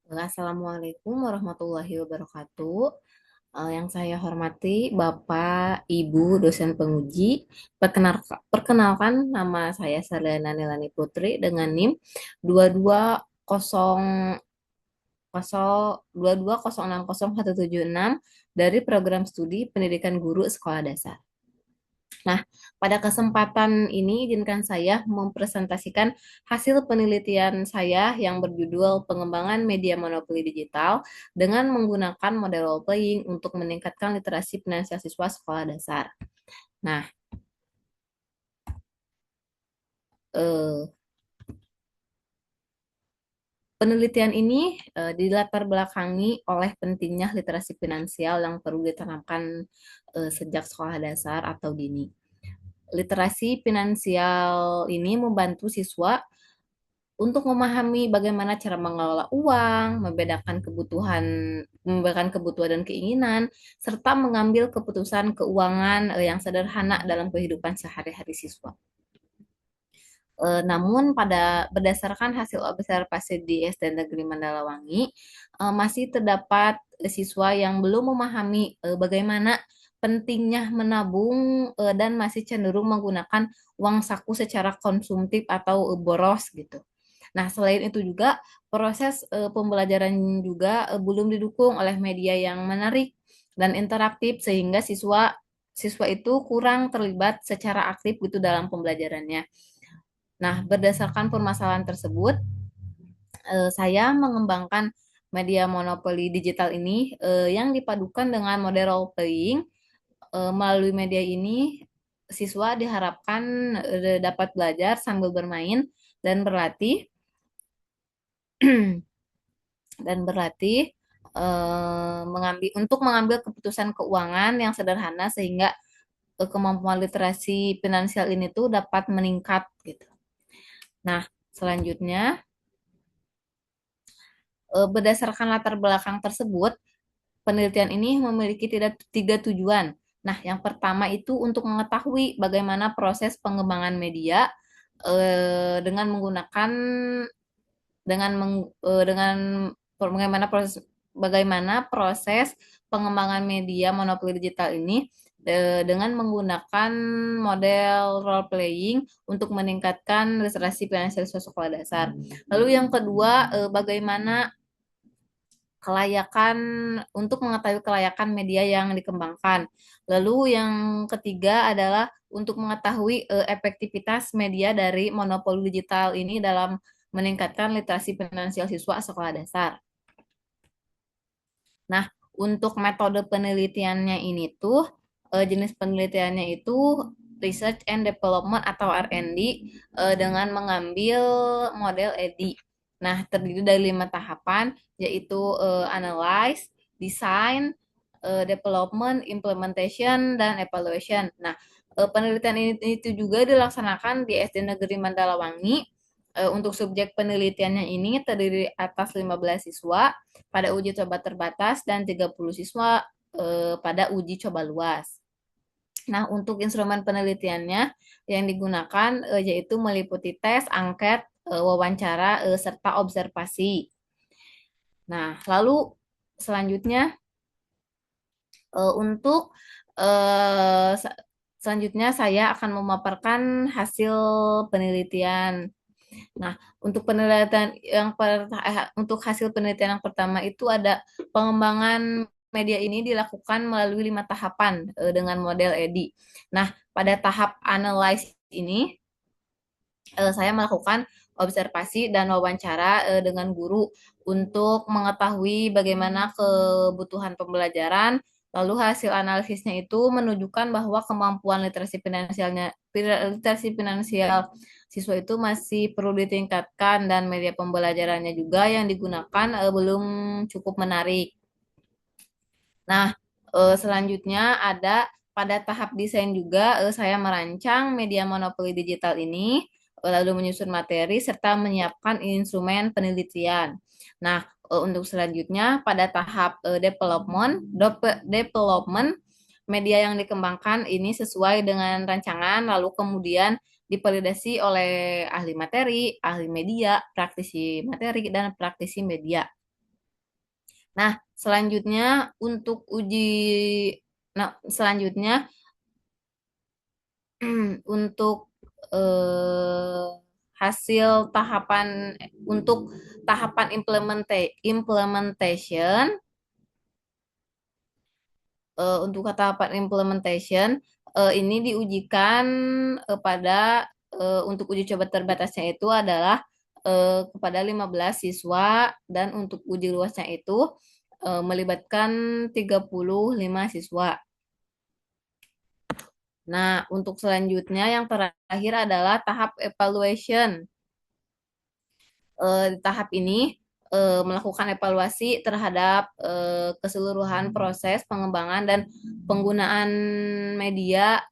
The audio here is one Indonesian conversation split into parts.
Assalamualaikum warahmatullahi wabarakatuh. Yang saya hormati Bapak, Ibu, dosen penguji. Perkenalkan nama saya Sarliana Nilani Putri dengan NIM 220022060176 dari program studi Pendidikan Guru Sekolah Dasar. Nah, pada kesempatan ini izinkan saya mempresentasikan hasil penelitian saya yang berjudul Pengembangan Media Monopoli Digital dengan menggunakan model role playing untuk meningkatkan literasi finansial siswa sekolah dasar. Nah, eh, penelitian ini dilatar belakangi oleh pentingnya literasi finansial yang perlu ditanamkan sejak sekolah dasar atau dini. Literasi finansial ini membantu siswa untuk memahami bagaimana cara mengelola uang, membedakan kebutuhan dan keinginan, serta mengambil keputusan keuangan yang sederhana dalam kehidupan sehari-hari siswa. Namun berdasarkan hasil observasi di SD Negeri Mandalawangi, masih terdapat siswa yang belum memahami bagaimana pentingnya menabung dan masih cenderung menggunakan uang saku secara konsumtif atau boros gitu. Nah, selain itu juga proses pembelajaran juga belum didukung oleh media yang menarik dan interaktif sehingga siswa siswa itu kurang terlibat secara aktif gitu dalam pembelajarannya. Nah, berdasarkan permasalahan tersebut, saya mengembangkan media monopoli digital ini yang dipadukan dengan model role playing. Melalui media ini, siswa diharapkan dapat belajar sambil bermain dan berlatih dan berlatih mengambil keputusan keuangan yang sederhana sehingga kemampuan literasi finansial ini tuh dapat meningkat gitu. Nah, selanjutnya berdasarkan latar belakang tersebut, penelitian ini memiliki tiga tujuan. Nah, yang pertama itu untuk mengetahui bagaimana proses pengembangan media dengan menggunakan dengan bagaimana proses pengembangan media monopoli digital ini dengan menggunakan model role playing untuk meningkatkan literasi finansial siswa sekolah dasar. Lalu yang kedua, bagaimana kelayakan untuk mengetahui kelayakan media yang dikembangkan. Lalu yang ketiga adalah untuk mengetahui efektivitas media dari monopoli digital ini dalam meningkatkan literasi finansial siswa sekolah dasar. Nah, untuk metode penelitiannya ini tuh jenis penelitiannya itu research and development atau R&D dengan mengambil model EDI. Nah, terdiri dari 5 tahapan yaitu analyze, design, development, implementation, dan evaluation. Nah, penelitian ini itu juga dilaksanakan di SD Negeri Mandalawangi. Untuk subjek penelitiannya ini terdiri atas 15 siswa pada uji coba terbatas dan 30 siswa pada uji coba luas. Nah, untuk instrumen penelitiannya yang digunakan yaitu meliputi tes, angket, wawancara, serta observasi. Nah, lalu selanjutnya untuk selanjutnya saya akan memaparkan hasil penelitian. Nah, untuk hasil penelitian yang pertama itu ada pengembangan media ini dilakukan melalui 5 tahapan dengan model EDI. Nah, pada tahap analyze ini saya melakukan observasi dan wawancara dengan guru untuk mengetahui bagaimana kebutuhan pembelajaran. Lalu hasil analisisnya itu menunjukkan bahwa kemampuan literasi finansial siswa itu masih perlu ditingkatkan dan media pembelajarannya juga yang digunakan belum cukup menarik. Nah, selanjutnya ada pada tahap desain juga saya merancang media monopoli digital ini, lalu menyusun materi serta menyiapkan instrumen penelitian. Nah, untuk selanjutnya pada tahap development media yang dikembangkan ini sesuai dengan rancangan, lalu kemudian divalidasi oleh ahli materi, ahli media, praktisi materi, dan praktisi media. Nah, selanjutnya untuk selanjutnya untuk eh, hasil untuk tahapan implementation untuk tahapan implementation ini diujikan pada untuk uji coba terbatasnya itu adalah kepada 15 siswa dan untuk uji luasnya itu melibatkan 35 siswa. Nah, untuk selanjutnya yang terakhir adalah tahap evaluation. Di tahap ini melakukan evaluasi terhadap keseluruhan proses pengembangan dan penggunaan media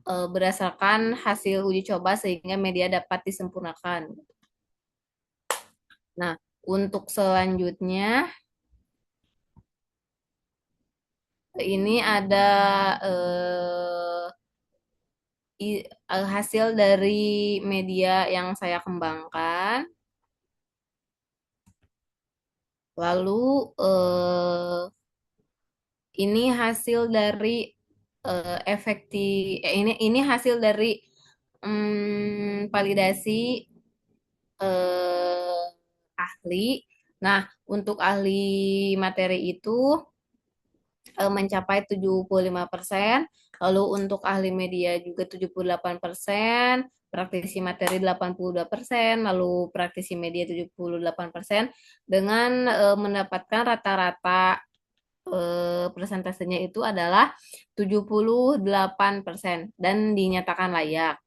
berdasarkan hasil uji coba sehingga media dapat disempurnakan. Nah, untuk selanjutnya ini ada hasil dari media yang saya kembangkan. Lalu ini hasil dari ini hasil dari validasi ahli. Nah, untuk ahli materi itu mencapai 75%, lalu untuk ahli media juga 78%, praktisi materi 82%, lalu praktisi media 78%, dengan mendapatkan rata-rata presentasenya itu adalah 78% dan dinyatakan layak.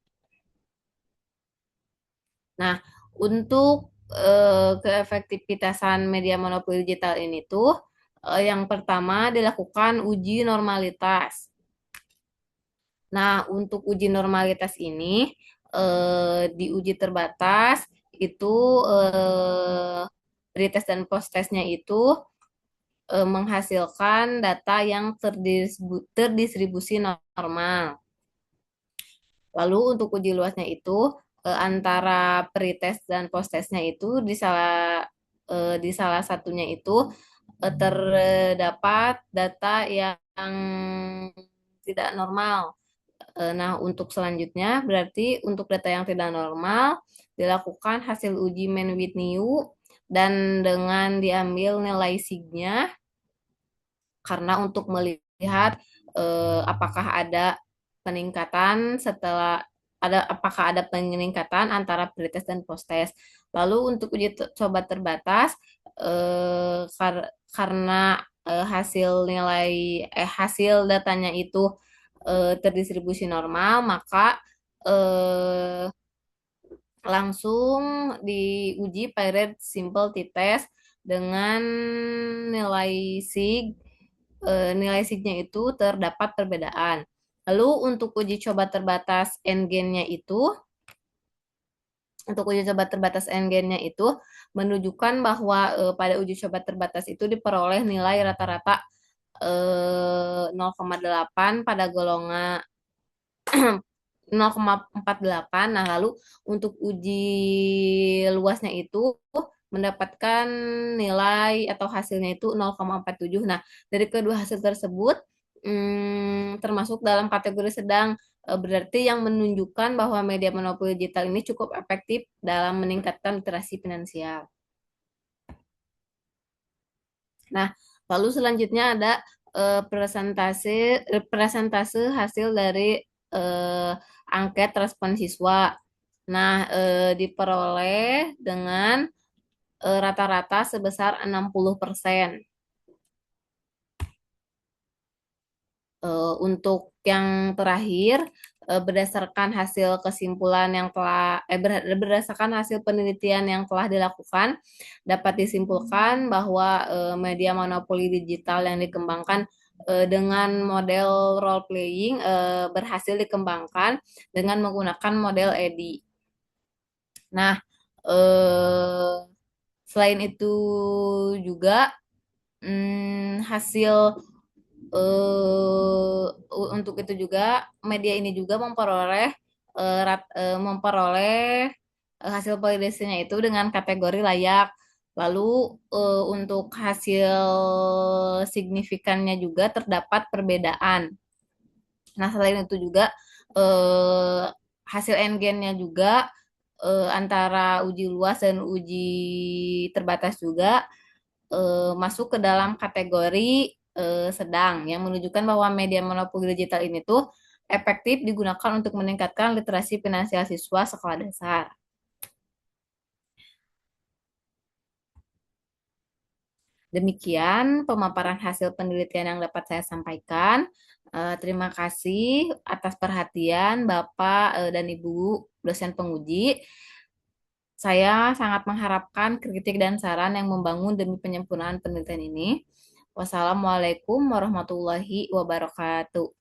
Nah, untuk keefektivitasan media monopoli digital ini tuh yang pertama dilakukan uji normalitas. Nah, untuk uji normalitas ini diuji terbatas itu pretest dan post-testnya itu menghasilkan data yang terdistribusi normal. Lalu untuk uji luasnya itu antara pretest dan post-testnya itu di salah satunya itu terdapat data yang tidak normal. Nah, untuk selanjutnya berarti untuk data yang tidak normal dilakukan hasil uji mean with new dan dengan diambil nilai signya karena untuk melihat apakah ada peningkatan apakah ada peningkatan antara pretest dan post-test. Lalu untuk uji coba terbatas karena hasil datanya itu terdistribusi normal, maka eh, langsung diuji paired simple t-test dengan nilai sig nilai signya itu terdapat perbedaan. Lalu untuk uji coba terbatas n-gennya itu untuk uji coba terbatas n-gennya itu menunjukkan bahwa pada uji coba terbatas itu diperoleh nilai rata-rata 0,8 pada golongan 0,48. Nah, lalu untuk uji luasnya itu mendapatkan nilai atau hasilnya itu 0,47. Nah, dari kedua hasil tersebut termasuk dalam kategori sedang, berarti yang menunjukkan bahwa media monopoli digital ini cukup efektif dalam meningkatkan literasi finansial. Nah, lalu selanjutnya ada presentase hasil dari angket respon siswa. Nah, diperoleh dengan rata-rata sebesar 60%. Untuk yang terakhir, berdasarkan hasil kesimpulan yang berdasarkan hasil penelitian yang telah dilakukan, dapat disimpulkan bahwa media monopoli digital yang dikembangkan dengan model role playing berhasil dikembangkan dengan menggunakan model EDI. Nah, eh, selain itu juga hasil untuk itu juga media ini juga memperoleh hasil validasinya itu dengan kategori layak. Lalu untuk hasil signifikannya juga terdapat perbedaan. Nah, selain itu juga eh, hasil NGN-nya juga antara uji luas dan uji terbatas juga masuk ke dalam kategori sedang yang menunjukkan bahwa media monopoli digital ini tuh efektif digunakan untuk meningkatkan literasi finansial siswa sekolah dasar. Demikian pemaparan hasil penelitian yang dapat saya sampaikan. Terima kasih atas perhatian Bapak dan Ibu dosen penguji. Saya sangat mengharapkan kritik dan saran yang membangun demi penyempurnaan penelitian ini. Wassalamualaikum warahmatullahi wabarakatuh.